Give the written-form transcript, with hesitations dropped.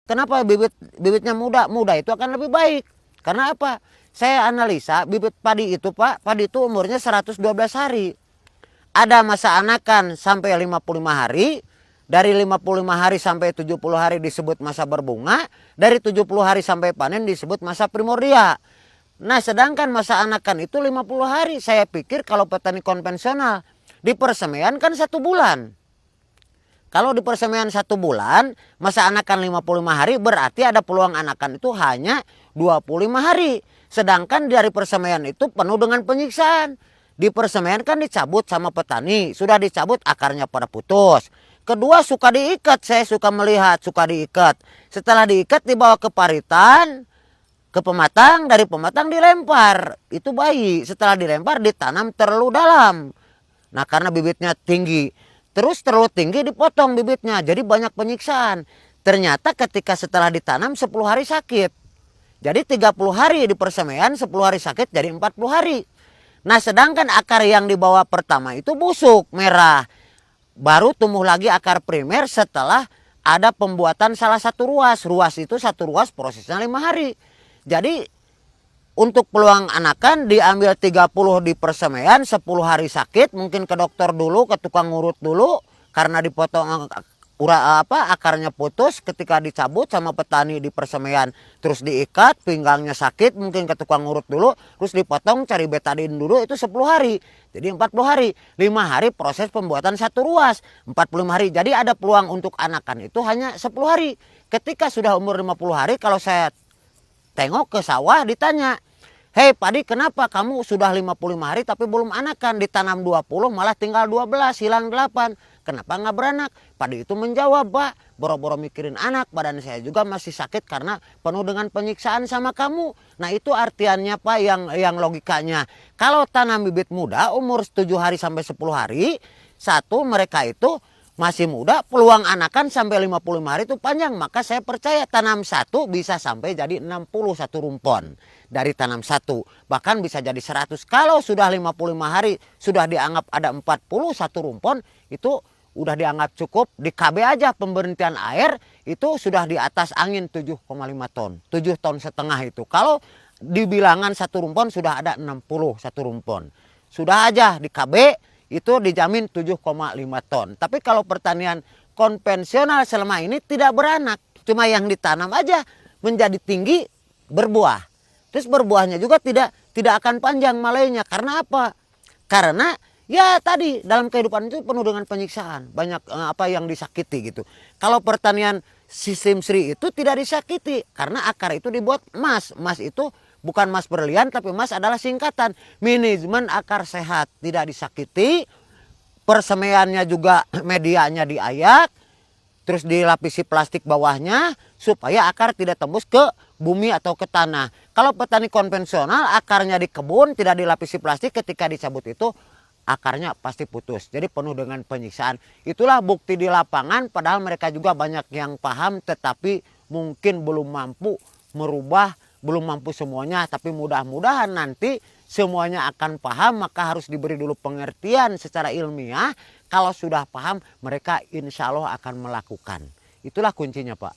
Kenapa bibitnya muda? Muda itu akan lebih baik. Karena apa? Saya analisa bibit padi itu Pak, padi itu umurnya 112 hari. Ada masa anakan sampai 55 hari. Dari 55 hari sampai 70 hari disebut masa berbunga. Dari 70 hari sampai panen disebut masa primordia. Nah sedangkan masa anakan itu 50 hari. Saya pikir kalau petani konvensional di persemaian kan 1 bulan. Kalau di persemaian 1 bulan, masa anakan 55 hari berarti ada peluang anakan itu hanya 25 hari. Sedangkan dari persemaian itu penuh dengan penyiksaan. Di persemaian kan dicabut sama petani, sudah dicabut akarnya pada putus. Kedua suka diikat, saya suka melihat suka diikat. Setelah diikat dibawa ke paritan, ke pematang, dari pematang dilempar. Itu bayi, setelah dilempar ditanam terlalu dalam. Nah karena bibitnya tinggi, terus terlalu tinggi dipotong bibitnya, jadi banyak penyiksaan. Ternyata ketika setelah ditanam 10 hari sakit. Jadi 30 hari di persemaian, 10 hari sakit, jadi 40 hari. Nah sedangkan akar yang dibawa pertama itu busuk, merah. Baru tumbuh lagi akar primer setelah ada pembuatan salah satu ruas. Ruas itu satu ruas prosesnya 5 hari. Jadi untuk peluang anakan diambil 30 di persemaian, 10 hari sakit, mungkin ke dokter dulu, ke tukang ngurut dulu karena dipotong akarnya putus ketika dicabut sama petani di persemaian, terus diikat, pinggangnya sakit, mungkin ke tukang ngurut dulu, terus dipotong cari betadin dulu, itu 10 hari. Jadi 40 hari, 5 hari proses pembuatan satu ruas, 45 hari. Jadi ada peluang untuk anakan itu hanya 10 hari. Ketika sudah umur 50 hari kalau saya tengok ke sawah ditanya, "Hei padi, kenapa kamu sudah 55 hari tapi belum anakan? Ditanam 20 malah tinggal 12, hilang 8. Kenapa nggak beranak?" Padi itu menjawab, "Pak, boro-boro mikirin anak, badan saya juga masih sakit karena penuh dengan penyiksaan sama kamu." Nah itu artiannya Pak yang logikanya. Kalau tanam bibit muda umur 7 hari sampai 10 hari, satu mereka itu masih muda, peluang anakan sampai 55 hari itu panjang. Maka saya percaya tanam satu bisa sampai jadi 61 rumpon. Dari tanam satu bahkan bisa jadi 100. Kalau sudah 55 hari sudah dianggap ada 41 rumpon, itu udah dianggap cukup. Di KB aja pemberhentian air itu sudah di atas angin 7,5 ton, 7,5 ton itu. Kalau di bilangan satu rumpon sudah ada 61 rumpon. Sudah aja di KB itu dijamin 7,5 ton. Tapi kalau pertanian konvensional selama ini tidak beranak, cuma yang ditanam aja menjadi tinggi, berbuah. Terus berbuahnya juga tidak akan panjang malainya. Karena apa? Karena ya tadi dalam kehidupan itu penuh dengan penyiksaan, banyak apa yang disakiti gitu. Kalau pertanian sistem Sri itu tidak disakiti karena akar itu dibuat emas. Emas itu bukan emas berlian, tapi emas adalah singkatan manajemen akar sehat, tidak disakiti. Persemaiannya juga medianya diayak, terus dilapisi plastik bawahnya supaya akar tidak tembus ke bumi atau ke tanah. Kalau petani konvensional akarnya di kebun tidak dilapisi plastik, ketika dicabut itu akarnya pasti putus. Jadi penuh dengan penyiksaan. Itulah bukti di lapangan, padahal mereka juga banyak yang paham tetapi mungkin belum mampu merubah, belum mampu semuanya. Tapi mudah-mudahan nanti semuanya akan paham, maka harus diberi dulu pengertian secara ilmiah. Kalau sudah paham mereka insya Allah akan melakukan. Itulah kuncinya Pak.